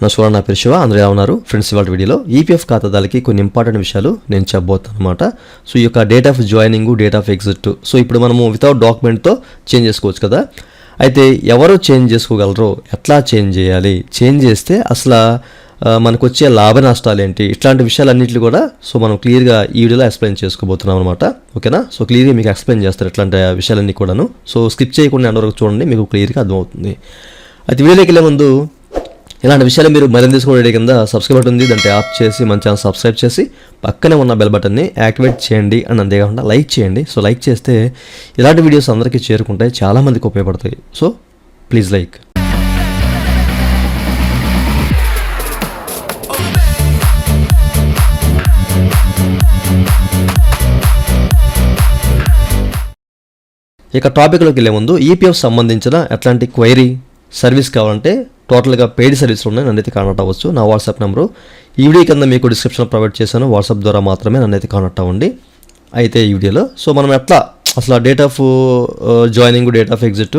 నమస్కారం, నా పేరు శివ. అందరూ ఎలా ఉన్నారు ఫ్రెండ్స్? ఇవాళ వీడియోలో ఈపీఎఫ్ ఖాతాదారులకి కొన్ని ఇంపార్టెంట్ విషయాలు నేను చెప్పబోతాను అనమాట. సో ఈ యొక్క date of joining, date of exit, so ఇప్పుడు మనము వితౌట్ డాక్యుమెంట్తో చేంజ్ చేసుకోవచ్చు కదా. అయితే ఎవరు చేంజ్ చేసుకోగలరో, ఎట్లా చేంజ్ చేయాలి, చేంజ్ చేస్తే అసలు మనకు వచ్చే లాభ నష్టాలు ఏంటి, ఇట్లాంటి విషయాలన్నింటినీ కూడా సో మనం క్లియర్గా ఈ వీడియోలో ఎక్స్ప్లెయిన్ చేసుకోబోతున్నాం అనమాట. ఓకేనా? సో క్లియర్గా మీకు ఎక్స్ప్లెయిన్ చేస్తారు ఇట్లాంటి విషయాలన్నీ కూడాను. సో స్కిప్ చేయకుండా ఎంతవరకు చూడండి, మీకు క్లియర్గా అర్థమవుతుంది. అయితే వీడియోకి వెళ్ళే ముందు ఇలాంటి విషయాలు మీరు మరింత తీసుకోవడం కింద సబ్స్క్రైబ్ బటన్ ఉంది, దాన్ని ట్యాప్ చేసి మన ఛానల్ సబ్స్క్రైబ్ చేసి పక్కనే ఉన్న బెల్ బటన్ని యాక్టివేట్ చేయండి. అండ్ అంతేకాకుండా లైక్ చేయండి. సో లైక్ చేస్తే ఇలాంటి వీడియోస్ అందరికీ చేరుకుంటాయి, చాలామందికి ఉపయోగపడతాయి. So please like. ఇక టాపిక్లోకి వెళ్ళే ముందు ఈపీఎఫ్ సంబంధించిన ఎట్లాంటి క్వైరీ సర్వీస్ కావాలంటే టోటల్గా పెయిడ్ సర్వీసులు ఉన్నాయి, నన్నైతే కాంటాక్ట్ అవ్వచ్చు. నా వాట్సాప్ నెంబరు ఈ వీడియో కింద మీకు డిస్క్రిప్షన్లో ప్రొవైడ్ చేశాను. వాట్సాప్ ద్వారా మాత్రమే నన్నైతే కాంటాక్ట్ అవ్వండి. అయితే ఈ వీడియోలో సో మనం ఎట్లా అసలు date of joining, date of exit,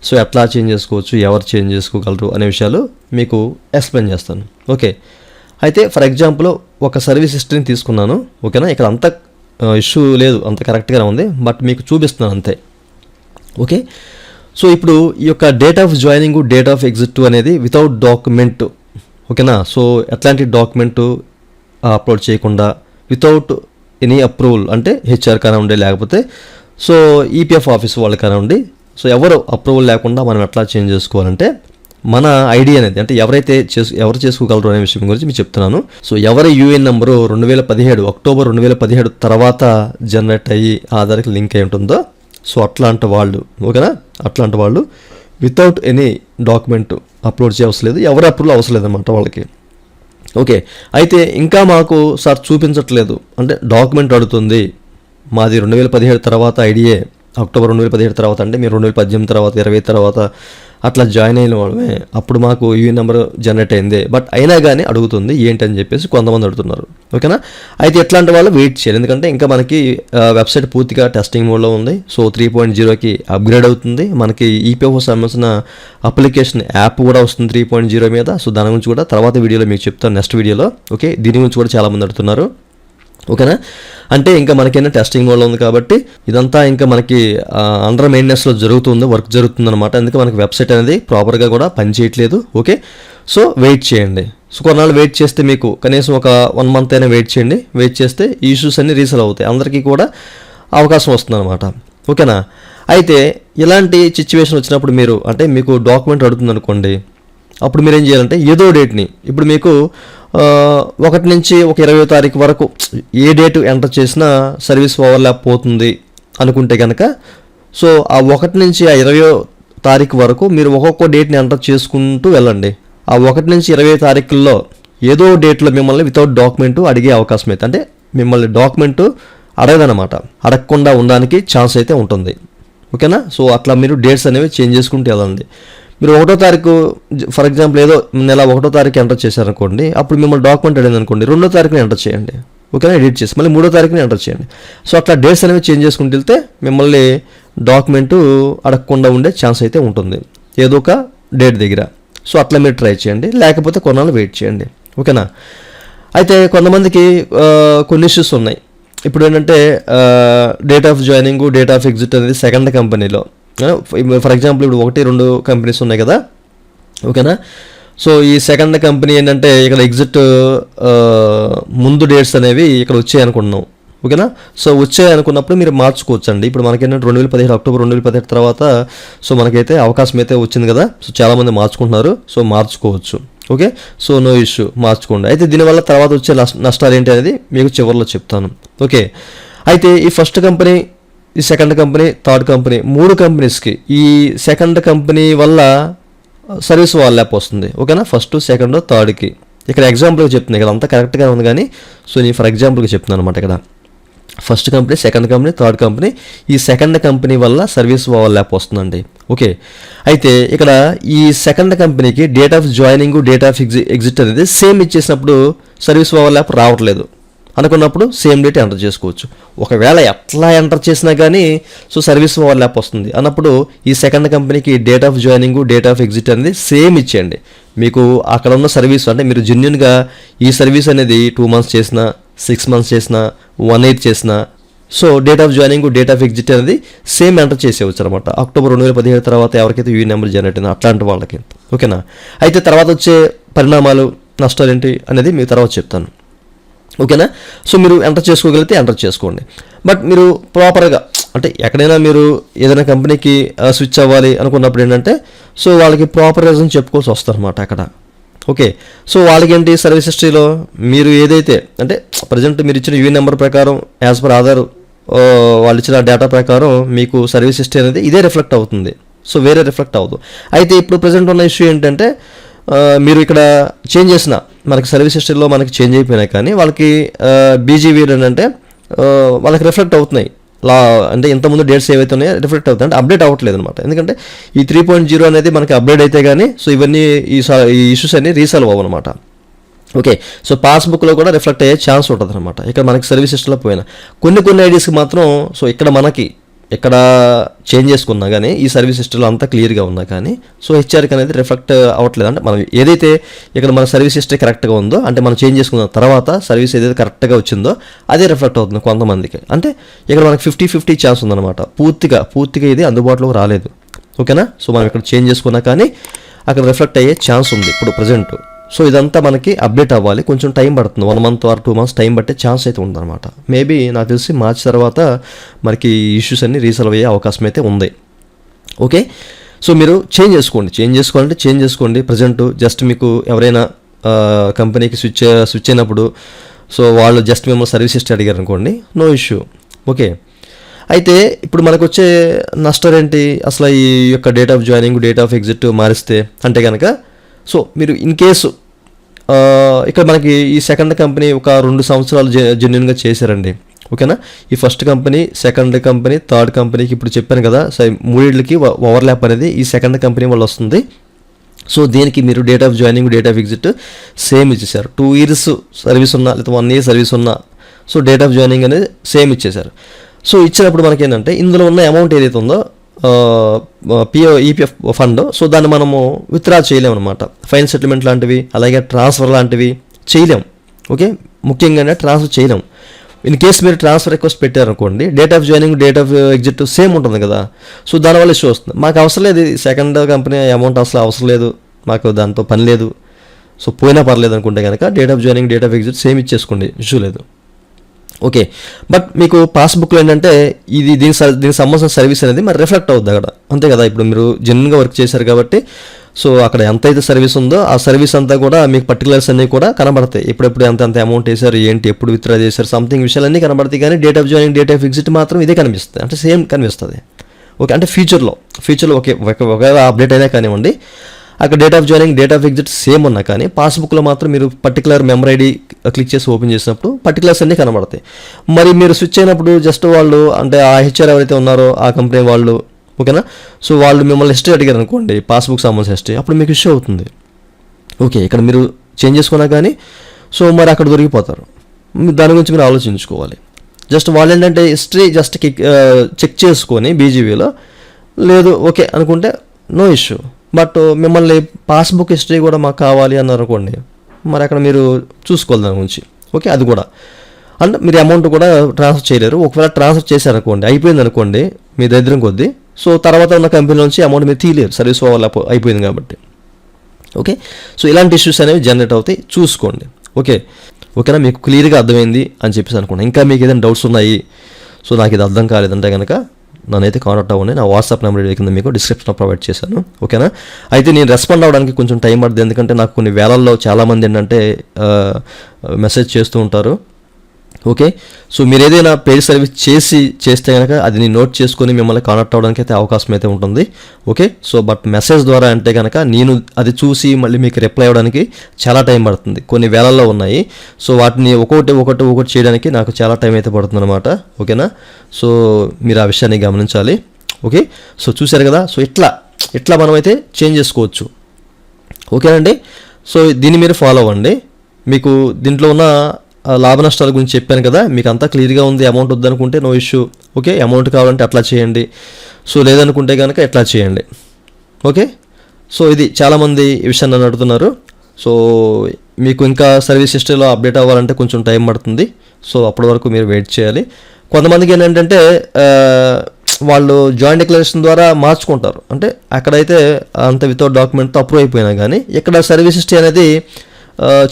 so ఎట్లా చేంజ్ చేసుకోవచ్చు, ఎవరు చేంజ్ చేసుకోగలరు అనే విషయాలు మీకు ఎక్స్ప్లెయిన్ చేస్తాను. ఓకే, అయితే ఫర్ ఎగ్జాంపుల్ ఒక సర్వీస్ హిస్టరీని తీసుకున్నాను. ఓకేనా? ఇక్కడ అంత ఇష్యూ లేదు, అంత కరెక్ట్గానే ఉంది, బట్ మీకు చూపిస్తున్నాను అంతే. ఓకే, సో ఇప్పుడు ఈ యొక్క date of joining, date of exit అనేది వితౌట్ డాక్యుమెంట్. ఓకేనా? సో ఎట్లాంటి డాక్యుమెంట్ అప్లోడ్ చేయకుండా వితౌట్ ఎనీ అప్రూవల్, అంటే హెచ్ఆర్ కానివ్వండి, లేకపోతే సో ఈపీఎఫ్ ఆఫీస్ వాళ్ళు కానివ్వండి, సో ఎవరు అప్రూవల్ లేకుండా మనం ఎట్లా చేంజ్ చేసుకోవాలంటే మన ఐడి అనేది, అంటే ఎవరు చేసుకోగలరు అనే విషయం గురించి మీకు చెప్తున్నాను. సో ఎవరి యూఏఎన్ నెంబరు 2017 అక్టోబర్ 2017 తర్వాత జనరేట్ అయ్యి ఆధార్కి లింక్ అయి ఉంటుందో, సో అట్లాంటి వాళ్ళు, ఓకేనా, అట్లాంటి వాళ్ళు వితౌట్ ఎనీ డాక్యుమెంట్ అప్లోడ్ చేయవలసిన లేదు, ఎవరు అప్రూవల్ అవసరం లేదన్నమాట వాళ్ళకి. ఓకే, అయితే ఇంకా మాకు సార్ చూపించట్లేదు అంటే డాక్యుమెంట్ అడుగుతుంది, మాది 2017 తర్వాత ఐడియే, అక్టోబర్ 2017 తర్వాత అంటే మీరు 2018 తర్వాత 20 తర్వాత అట్లా జాయిన్ అయిన వాళ్ళమే, అప్పుడు మాకు ఈ నెంబర్ జనరేట్ అయింది, బట్ అయినా కానీ అడుగుతుంది ఏంటని చెప్పేసి కొంతమంది అడుగుతున్నారు. ఓకేనా? అయితే ఎట్లాంటి వాళ్ళు వెయిట్ చేయాలి, ఎందుకంటే ఇంకా మనకి వెబ్సైట్ పూర్తిగా టెస్టింగ్ మోడ్లో ఉంది. సో 3.0కి అప్గ్రేడ్ అవుతుంది. మనకి ఈపీఎఫ్ సంబంధించిన అప్లికేషన్ యాప్ కూడా వస్తుంది 3.0 మీద. సో దాని గురించి కూడా తర్వాత వీడియోలో మీకు చెప్తాను, నెక్స్ట్ వీడియోలో. ఓకే, దీని గురించి కూడా చాలామంది అడుగుతున్నారు. ఓకేనా? అంటే ఇంకా మనకైనా టెస్టింగ్ మోడ్లో ఉంది కాబట్టి ఇదంతా ఇంకా మనకి అండర్ మెయింటెనెన్స్లో జరుగుతుంది, వర్క్ జరుగుతుంది అనమాట. అందుకే మనకి వెబ్సైట్ అనేది ప్రాపర్గా కూడా పనిచేయట్లేదు. ఓకే, సో వెయిట్ చేయండి. సో కొన్నాళ్ళు వెయిట్ చేస్తే మీకు కనీసం ఒక 1 month అయినా వెయిట్ చేయండి. వెయిట్ చేస్తే ఈ ఇష్యూస్ అన్నీ రీసాల్వ్ అవుతాయి, అందరికీ కూడా అవకాశం వస్తుంది అనమాట. ఓకేనా? అయితే ఇలాంటి సిచ్యువేషన్ వచ్చినప్పుడు మీరు, అంటే మీకు డాక్యుమెంట్ అడుగుతుంది అనుకోండి, అప్పుడు మీరు ఏం చేయాలంటే ఏదో డేట్ని, ఇప్పుడు మీకు 1 నుంచి 20వ తారీఖు వరకు ఏ డేట్ ఎంటర్ చేసినా సర్వీస్ ఓవర్లాప్ పోతుంది అనుకుంటే కనుక, సో ఆ 1 నుంచి 20వ తారీఖు వరకు మీరు ఒక్కొక్క డేట్ని ఎంటర్ చేసుకుంటూ వెళ్ళండి. ఆ 1 నుంచి 20వ తారీఖుల్లో ఏదో డేట్లో మిమ్మల్ని వితౌట్ డాక్యుమెంట్ అడిగే అవకాశం అయితే, అంటే మిమ్మల్ని డాక్యుమెంట్ అడగదనమాట, అడగకుండా ఉండడానికి ఛాన్స్ అయితే ఉంటుంది. ఓకేనా? సో అట్లా మీరు డేట్స్ అనేవి చేంజ్ చేసుకుంటూ వెళ్ళండి. మీరు 1వ తారీఖు ఫర్ ఎగ్జాంపుల్ ఏదో నెల 1వ తారీఖు ఎంటర్ చేశారనుకోండి, అప్పుడు మిమ్మల్ని డాక్యుమెంట్ అడిగింది అనుకోండి, 2వ తారీఖుని ఎంటర్ చేయండి. ఓకేనా? ఎడిట్ చేసి మళ్ళీ 3వ తారీఖుని ఎంటర్ చేయండి. సో అట్లా డేట్స్ అనేవి చేంజ్ చేసుకుంటూ వెళ్తే మిమ్మల్ని డాక్యుమెంట్ అడగకుండా ఉండే ఛాన్స్ అయితే ఉంటుంది ఏదో ఒక డేట్ దగ్గర. సో అట్లా మీరు ట్రై చేయండి, లేకపోతే కొన్నాళ్ళు వెయిట్ చేయండి. ఓకేనా? అయితే కొంతమందికి కొన్ని ఇష్యూస్ ఉన్నాయి. ఇప్పుడు ఏంటంటే date of joining, date of exit అనేది సెకండ్ కంపెనీలో, ఫర్ ఎగ్జాంపుల్ ఇప్పుడు 1-2 కంపెనీస్ ఉన్నాయి కదా. ఓకేనా? సో ఈ సెకండ్ కంపెనీ ఏంటంటే ఇక్కడ ఎగ్జిట్ ముందు డేట్స్ అనేవి ఇక్కడ వచ్చాయి అనుకుంటున్నాం. ఓకేనా? సో వచ్చాయి అనుకున్నప్పుడు మీరు మార్చుకోవచ్చు అండి. ఇప్పుడు మనకేంటంటే 2017 అక్టోబర్ 2017 తర్వాత సో మనకైతే అవకాశం అయితే వచ్చింది కదా. సో చాలామంది మార్చుకుంటున్నారు, సో మార్చుకోవచ్చు. ఓకే, సో నో ఇష్యూ, మార్చుకోండి. అయితే దీనివల్ల తర్వాత వచ్చే నష్టాలు ఏంటి అనేది మీకు చివరిలో చెప్తాను. ఓకే, అయితే ఈ ఫస్ట్ కంపెనీ, ఈ సెకండ్ కంపెనీ, థర్డ్ కంపెనీ, 3 కంపెనీస్కి ఈ సెకండ్ కంపెనీ వల్ల సర్వీస్ ఓవర్లాప్ వస్తుంది. ఓకేనా? ఫస్ట్, సెకండ్, థర్డ్కి ఇక్కడ ఎగ్జాంపుల్గా చెప్తున్నాయి కదా, అంతా కరెక్ట్గా ఉంది కానీ సో నేను ఫర్ ఎగ్జాంపుల్గా చెప్తున్నాను అనమాట. ఇక్కడ first company, second company, third company, ఈ సెకండ్ కంపెనీ వల్ల సర్వీస్ ఓవర్లాప్ వస్తుందండి. ఓకే, అయితే ఇక్కడ ఈ సెకండ్ కంపెనీకి date of joining, date of exit అనేది సేమ్ ఇచ్చేసినప్పుడు సర్వీస్ ఓవర్లాప్ రావట్లేదు అనుకున్నప్పుడు సేమ్ డేట్ ఎంటర్ చేసుకోవచ్చు. ఒకవేళ ఎట్లా ఎంటర్ చేసినా కానీ సో సర్వీస్ ఓవర్లాప్ వస్తుంది అన్నప్పుడు ఈ సెకండ్ కంపెనీకి date of joining, date of exit అనేది సేమ్ ఇచ్చేయండి. మీకు అక్కడ ఉన్న సర్వీస్ అంటే మీరు జెన్యున్గా ఈ సర్వీస్ అనేది 2 months చేసినా 6 months చేసినా 1 year చేసినా so date of joining date of exit అనేది సేమ్ ఎంటర్ చేసేవచ్చు అనమాట. అక్టోబర్ 2017 తర్వాత ఎవరికైతే యూఏ నెంబర్ జనరేట్ అయిందో అట్లాంటి వాళ్ళకి, ఓకేనా. అయితే తర్వాత వచ్చే పరిణామాలు నష్టాలు ఏంటి అనేది మీకు తర్వాత చెప్తాను, ఓకేనా. సో మీరు ఎంటర్ చేసుకోగలిగితే ఎంటర్ చేసుకోండి. బట్ మీరు ప్రాపర్గా అంటే ఎక్కడైనా మీరు ఏదైనా కంపెనీకి స్విచ్ అవ్వాలి అనుకున్నప్పుడు ఏంటంటే సో వాళ్ళకి ప్రాపర్ రీజన్ చెప్పుకోవాల్సి వస్తుంది అనమాట అక్కడ, ఓకే. సో వాళ్ళకి ఏంటి సర్వీస్ హిస్టరీలో మీరు ఏదైతే అంటే ప్రజెంట్ మీరు ఇచ్చిన యూఏ నెంబర్ ప్రకారం యాజ్ పర్ ఆధార్ వాళ్ళు ఇచ్చిన డేటా ప్రకారం మీకు సర్వీస్ హిస్టరీ అనేది ఇదే రిఫ్లెక్ట్ అవుతుంది, సో వేరే రిఫ్లెక్ట్ అవ్వదు. అయితే ఇప్పుడు ప్రజెంట్ ఉన్న ఇష్యూ ఏంటంటే మీరు ఇక్కడ చేంజ్ చేసిన మనకి సర్వీస్ హిస్టరీలో మనకి చేంజ్ అయిపోయినాయి కానీ వాళ్ళకి బీజీవీ ఏంటంటే వాళ్ళకి రిఫ్లెక్ట్ అవుతున్నాయి అంటే ఇంతకుముందు డేట్స్ ఏవైతే ఉన్నాయో రిఫ్లెక్ట్ అవుతాయి, అంటే అప్డేట్ అవ్వట్లేదు అనమాట. ఎందుకంటే ఈ 3.0 అనేది మనకి అప్డేట్ అయితే కానీ సో ఇవన్నీ ఈ ఇష్యూస్ అన్ని రీసాల్వ్ అవ్వనమాట, ఓకే. సో పాస్బుక్లో కూడా రిఫ్లెక్ట్ అయ్యే ఛాన్స్ ఉంటుంది అనమాట. ఇక్కడ మనకి సర్వీస్ హిస్టరీలో పోయినా కొన్ని ఐడీస్కి మాత్రం సో ఇక్కడ మనకి ఎక్కడ చేంజ్ చేసుకున్నా కానీ ఈ సర్వీస్ హిస్టరీలో అంతా క్లియర్గా ఉన్నా కానీ సో హెచ్ఆర్కి అనేది రిఫ్లెక్ట్ అవ్వట్లేదు. అంటే మనం ఏదైతే ఇక్కడ మన సర్వీస్ హిస్టరీ కరెక్ట్గా ఉందో అంటే మనం చేంజ్ చేసుకున్న తర్వాత సర్వీస్ ఏదైతే కరెక్ట్గా వచ్చిందో అదే రిఫ్లెక్ట్ అవుతుంది కొంతమందికి. అంటే ఇక్కడ మనకి 50-50 ఛాన్స్ ఉందన్నమాట. పూర్తిగా ఇది అందుబాటులోకి రాలేదు, ఓకేనా. సో మనం ఇక్కడ చేంజ్ చేసుకున్నా కానీ అక్కడ రిఫ్లెక్ట్ అయ్యే ఛాన్స్ ఉంది ఇప్పుడు ప్రజెంట్. సో ఇదంతా మనకి అప్డేట్ అవ్వాలి, కొంచెం టైం పడుతుంది, 1 month or 2 months టైం పట్టే ఛాన్స్ అయితే ఉందన్నమాట. మేబీ నాకు తెలిసి మార్చి తర్వాత మనకి ఇష్యూస్ అన్ని రీసాల్వ్ అయ్యే అవకాశం అయితే ఉంది, ఓకే. సో మీరు చేంజ్ చేసుకోండి. ప్రజెంట్ జస్ట్ మీకు ఎవరైనా కంపెనీకి స్విచ్ అయినప్పుడు సో వాళ్ళు జస్ట్ మిమ్మల్ని సర్వీస్ హిస్టరీ అడిగారు అనుకోండి, నో ఇష్యూ, ఓకే. అయితే ఇప్పుడు మనకు వచ్చే నష్టాలు ఏంటి అసలు ఈ యొక్క date of joining date of exit మారిస్తే అంటే కనుక సో మీరు ఇన్ కేసు ఇక్కడ మనకి ఈ సెకండ్ కంపెనీ ఒక 2 సంవత్సరాలు జెన్యున్గా చేశారండి, ఓకేనా. ఈ first company second company third కంపెనీకి ఇప్పుడు చెప్పాను కదా సో మూడింటికి ఓవర్లాప్ అనేది ఈ సెకండ్ కంపెనీ వల్ల వస్తుంది. సో దీనికి మీరు date of joining date of exit same ఇచ్చేసారు. 2 years సర్వీస్ ఉన్నా లేదా 1 year సర్వీస్ ఉన్నా సో డేట్ ఆఫ్ జాయినింగ్ అనేది సేమ్ ఇచ్చేసారు. సో ఇచ్చినప్పుడు మనకి ఏంటంటే ఇందులో ఉన్న అమౌంట్ ఏదైతే ఉందో ఈపీఎఫ్ ఫండ్ సో దాన్ని మనము విత్డ్రా చేయలేము అనమాట. ఫైన్ సెటిల్మెంట్ లాంటివి అలాగే ట్రాన్స్ఫర్ లాంటివి చేయలేం, ఓకే. ముఖ్యంగా ట్రాన్స్ఫర్ చేయలేం. ఇన్ కేసు మీరు ట్రాన్స్ఫర్ రిక్వెస్ట్ పెట్టారనుకోండి date of joining date of exit same ఉంటుంది కదా, సో దానివల్ల ఇష్యూ వస్తుంది. మాకు అవసరం లేదు సెకండ్ కంపెనీ అమౌంట్ అసలు అవసరం లేదు, మాకు దాంతో పని లేదు, సో పోయినా పర్లేదు అనుకుంటే కనుక date of joining date of exit same ఇచ్చేసుకోండి, ఇష్యూ లేదు, ఓకే. బట్ మీకు పాస్బుక్లో ఏంటంటే దీనికి సంబంధించిన సర్వీస్ అనేది మరి రిఫ్లెక్ట్ అవుద్ది అక్కడ, అంతే కదా. ఇప్పుడు మీరు జెన్యున్గా వర్క్ చేశారు కాబట్టి సో అక్కడ ఎంత అయితే సర్వీస్ ఉందో ఆ సర్వీస్ అంతా కూడా మీకు పర్టికులర్స్ అన్నీ కూడా కనబడతాయి. ఎప్పుడెప్పుడు ఎంత అమౌంట్ వేశారు ఏంటి ఎప్పుడు విత్డ్రా చేశారు సంథింగ్ విషయాలన్నీ కనబడతాయి. కానీ date of joining date of exit మాత్రం ఇదే కనిపిస్తుంది, అంటే సేమ్ కనిపిస్తుంది, ఓకే. అంటే ఫ్యూచర్లో ఓకే ఒకవేళ అప్డేట్ అయినా కానివ్వండి అక్కడ date of joining date of exit same ఉన్నా కానీ పాస్బుక్లో మాత్రం మీరు పర్టికులర్ మెంబర్ ఐడి క్లిక్ చేసి ఓపెన్ చేసినప్పుడు పర్టికులర్స్ అన్నీ కనబడతాయి. మరి మీరు స్విచ్ అయినప్పుడు జస్ట్ వాళ్ళు అంటే ఆ హెచ్ఆర్ ఎవరైతే ఉన్నారో ఆ కంపెనీ వాళ్ళు, ఓకేనా. సో వాళ్ళు మిమ్మల్ని హిస్టరీ అడిగారు అనుకోండి పాస్బుక్ సంబంధించిన హిస్టరీ, అప్పుడు మీకు ఇష్యూ అవుతుంది, ఓకే. ఇక్కడ మీరు చేంజ్ చేసుకున్నా కానీ సో మరి అక్కడ దొరికిపోతారు. దాని గురించి మీరు ఆలోచించుకోవాలి. జస్ట్ వాళ్ళు ఏంటంటే హిస్టరీ జస్ట్ చెక్ చేసుకొని బీజీవీలో లేదు ఓకే అనుకుంటే నో ఇష్యూ. బట్ మిమ్మల్ని పాస్బుక్ హిస్టరీ కూడా మాకు కావాలి అన్నారు అనుకోండి, మరి అక్కడ మీరు చూసుకోవాలి దాని గురించి, ఓకే. అది కూడా అంటే మీరు అమౌంట్ కూడా ట్రాన్స్ఫర్ చేయలేరు. ఒకవేళ ట్రాన్స్ఫర్ చేశారనుకోండి అయిపోయింది అనుకోండి మీ దగ్గర కొద్దీ, సో తర్వాత ఉన్న కంపెనీ నుంచి అమౌంట్ మీరు తీయలేరు సర్వీస్ ఓవర్లాప్ అయిపోయింది కాబట్టి, ఓకే. సో ఇలాంటి ఇష్యూస్ అనేవి జనరేట్ అవుతాయి, చూసుకోండి, ఓకేనా. మీకు క్లియర్గా అర్థమైంది అని చెప్పేసి అనుకోండి. ఇంకా మీకు ఏదైనా డౌట్స్ ఉన్నాయి సో నాకు ఇది అర్థం కాలేదంటే కనుక నన్నైతే కాంటాక్ట్ అవ్వండి. నా వాట్సాప్ నెంబర్ కింద మీకు డిస్క్రిప్షన్లో ప్రొవైడ్ చేశాను, ఓకేనా. అయితే నేను రెస్పాండ్ అవ్వడానికి కొంచెం టైం పడుతుంది, ఎందుకంటే నాకు కొన్ని వేలల్లో చాలామంది ఏంటంటే మెసేజ్ చేస్తూ ఉంటారు, ఓకే. సో మీరు ఏదైనా పెయిడ్ సర్వీస్ చేస్తే కనుక అది నేను నోట్ చేసుకొని మిమ్మల్ని కాంటాక్ట్ అవ్వడానికి అయితే అవకాశం అయితే ఉంటుంది, ఓకే. సో బట్ మెసేజ్ ద్వారా అంటే కనుక నేను అది చూసి మళ్ళీ మీకు రిప్లై అవ్వడానికి చాలా టైం పడుతుంది, కొన్ని వేలల్లో ఉన్నాయి. సో వాటిని ఒకటి చేయడానికి నాకు చాలా టైం అయితే పడుతుంది అనమాట, ఓకేనా. సో మీరు ఆ విషయాన్ని గమనించాలి, ఓకే. సో చూశారు కదా, సో ఇట్లా మనం అయితే చేంజ్ చేసుకోవచ్చు, ఓకేనండి. సో దీన్ని మీరు ఫాలో అవ్వండి. మీకు దీంట్లో ఉన్న లాభ నష్టాల గురించి చెప్పాను కదా, మీకు అంతా క్లియర్గా ఉంది. అమౌంట్ వద్దనుకుంటే నో ఇష్యూ, ఓకే. అమౌంట్ కావాలంటే అట్లా చేయండి, సో లేదనుకుంటే కనుక ఎట్లా చేయండి, ఓకే. సో ఇది చాలామంది ఈ విషయాన్ని నన్ను అడుగుతున్నారు. సో మీకు ఇంకా సర్వీస్ హిస్టరీలో అప్డేట్ అవ్వాలంటే కొంచెం టైం పడుతుంది. సో అప్పటి వరకు మీరు వెయిట్ చేయాలి. కొంతమందికి ఏంటంటే వాళ్ళు జాయింట్ డిక్లరేషన్ ద్వారా మార్చుకుంటారు. అంటే అక్కడైతే అంత వితౌట్ డాక్యుమెంట్తో అప్రూవ్ అయిపోయినా కానీ ఇక్కడ సర్వీస్ హిస్టరీ అనేది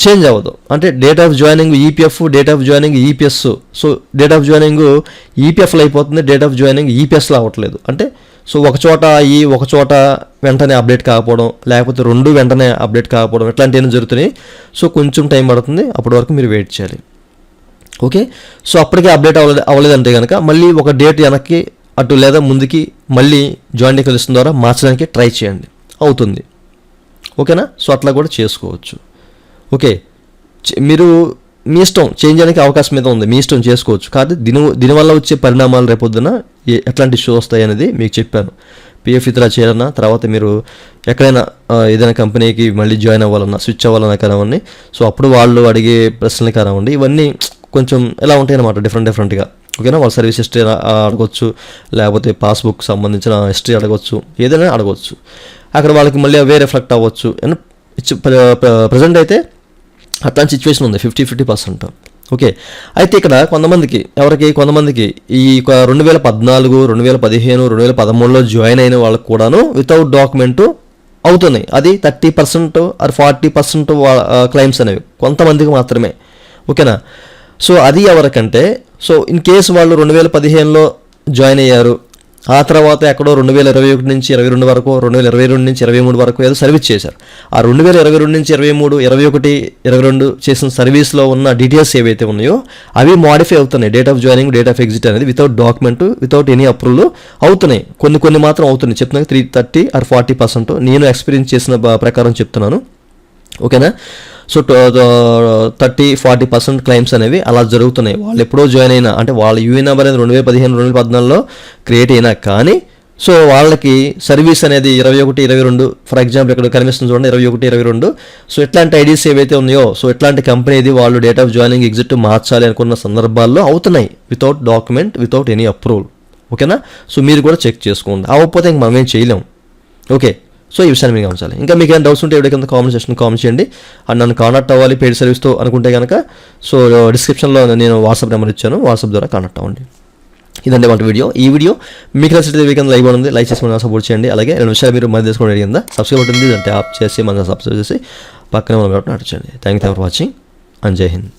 చేంజ్ అవ్వదు. అంటే date of joining EPF, date of joining EPS. So date of joining ఈపీఎఫ్లో అయిపోతుంది, డేట్ ఆఫ్ జాయినింగ్ ఈపీఎస్లో అవ్వట్లేదు. అంటే సో ఒక చోట వెంటనే అప్డేట్ కాకపోవడం, లేకపోతే రెండు వెంటనే అప్డేట్ కాకపోవడం, ఇట్లాంటివన్నీ జరుగుతున్నాయి. సో కొంచెం టైం పడుతుంది, అప్పటి వరకు మీరు వెయిట్ చేయాలి. ఓకే, సో అప్పటికే అప్డేట్ అవ్వలేదంటే కనుక మళ్ళీ ఒక డేట్ వెనక్కి అటు లేదా ముందుకి మళ్ళీ జాయింట్ డిక్లరేషన్ ద్వారా మార్చడానికి ట్రై చేయండి, అవుతుంది. ఓకేనా, సో అట్లా కూడా చేసుకోవచ్చు. ఓకే, మీరు మీ ఇష్టం, చేంజ్ చేయడానికి అవకాశం మీద ఉంది, మీ ఇష్టం చేసుకోవచ్చు. కానీ దీనివల్ల వచ్చే పరిణామాలు రేపొద్దున ఎట్లాంటి ఇష్యూ వస్తాయి అనేది మీకు చెప్పాను. పిఎఫ్ విత్డ్రా చేయాలన్నా, తర్వాత మీరు ఎక్కడైనా ఏదైనా కంపెనీకి మళ్ళీ జాయిన్ అవ్వాలన్నా, స్విచ్ అవ్వాలన్నా కానివ్వండి, సో అప్పుడు వాళ్ళు అడిగే ప్రశ్నలు కానివ్వండి, ఇవన్నీ కొంచెం ఎలా ఉంటాయి అన్నమాట, డిఫరెంట్గా. ఓకేనా, వాళ్ళ సర్వీస్ హిస్టరీ అడగవచ్చు, లేకపోతే పాస్బుక్ సంబంధించిన హిస్టరీ అడగవచ్చు, ఏదైనా అడగవచ్చు. అక్కడ వాళ్ళకి మళ్ళీ అవే రిఫ్లెక్ట్ అవ్వచ్చు. ప్రజెంట్ అయితే అట్లాంటి సిచ్యువేషన్ ఉంది, 50-50%. ఓకే, అయితే ఇక్కడ కొంతమందికి ఈ 2014, 2015, 2013లో జాయిన్ అయిన వాళ్ళకు కూడాను వితౌట్ డాక్యుమెంటు అవుతున్నాయి. అది 30% ఆర్ 40% క్లైమ్స్ అనేవి కొంతమందికి మాత్రమే. ఓకేనా, సో అది ఎవరికంటే, సో ఇన్ కేసు వాళ్ళు 2015లో జాయిన్ అయ్యారు, ఆ తర్వాత ఎక్కడో 2021 నుంచి 22 వరకు, 2022 నుంచి 23 వరకు ఏదో సర్వీస్ చేశారు. ఆ 2022 నుంచి 23, 21, 22 చేసిన సర్వీస్లో ఉన్న డీటెయిల్స్ ఏవైతే ఉన్నాయో అవి మాడిఫై అవుతున్నాయి. Date of joining, date of exit అనేది without document, without any approval అవుతున్నాయి. కొన్ని మాత్రం అవుతున్నాయి. చెప్తున్నాను 30 ఆర్ 40%, నేను ఎక్స్పీరియన్స్ చేసిన ప్రకారం చెప్తున్నాను. ఓకేనా, సో 30-40% క్లైమ్స్ అనేవి అలా జరుగుతున్నాయి. వాళ్ళు ఎప్పుడో జాయిన్ అయినా, అంటే వాళ్ళ యూఏఎన్ నెంబర్ అనేది 2015, 2014లో క్రియేట్ అయినా కానీ, సో వాళ్ళకి సర్వీస్ అనేది 21, 22, ఫర్ ఎగ్జాంపుల్ ఇక్కడ కనిపిస్తుంది చూడండి, 21, 22. సో ఎట్లాంటి ఐడీస్ ఏవైతే ఉన్నాయో, సో ఎట్లాంటి కంపెనీది వాళ్ళు డేట్ ఆఫ్ జాయినింగ్, ఎగ్జిట్ మార్చాలి అనుకున్న సందర్భాల్లో అవుతున్నాయి without document, without any approval. ఓకేనా, సో మీరు కూడా చెక్ చేసుకోండి. అవ్వకపోతే ఇంక మనం ఏం చేయలేం. ఓకే, సో ఈ విషయాన్ని మీకు గమనించాలి. ఇంకా మీకు ఏమైనా డౌట్స్ ఉంటే ఎవరి కింద కామెంట్ సెక్షన్ కామెంట్ చేయండి. అండ్ నన్ను కాంటాక్ట్ అవ్వాలి పెయిడ్ సర్వీస్తో అనుకుంటే కనుక, సో డిస్క్రిప్షన్లో నేను వాట్సాప్ నెంబర్ ఇచ్చాను, వాట్సాప్ ద్వారా కాంటాక్ట్ అవ్వండి. ఇదంటే వాళ్ళ వీడియో. ఈ వీడియో మీకు నచ్చితే వీకెండ్ లైవ్ ఉంది, లైక్ చేసి మన సపోర్ట్ చేయండి. అలాగే 2 విషయాలు మీరు మధ్య తీసుకోవడం అడిగిందా, సబ్స్క్రైబ్ ఉంటుంది, అంటే ఆప్ చేసి మన సబ్స్క్రైబ్ చేసి పక్కనే మన నడిచండి. Thank you for watching and జై హింద్.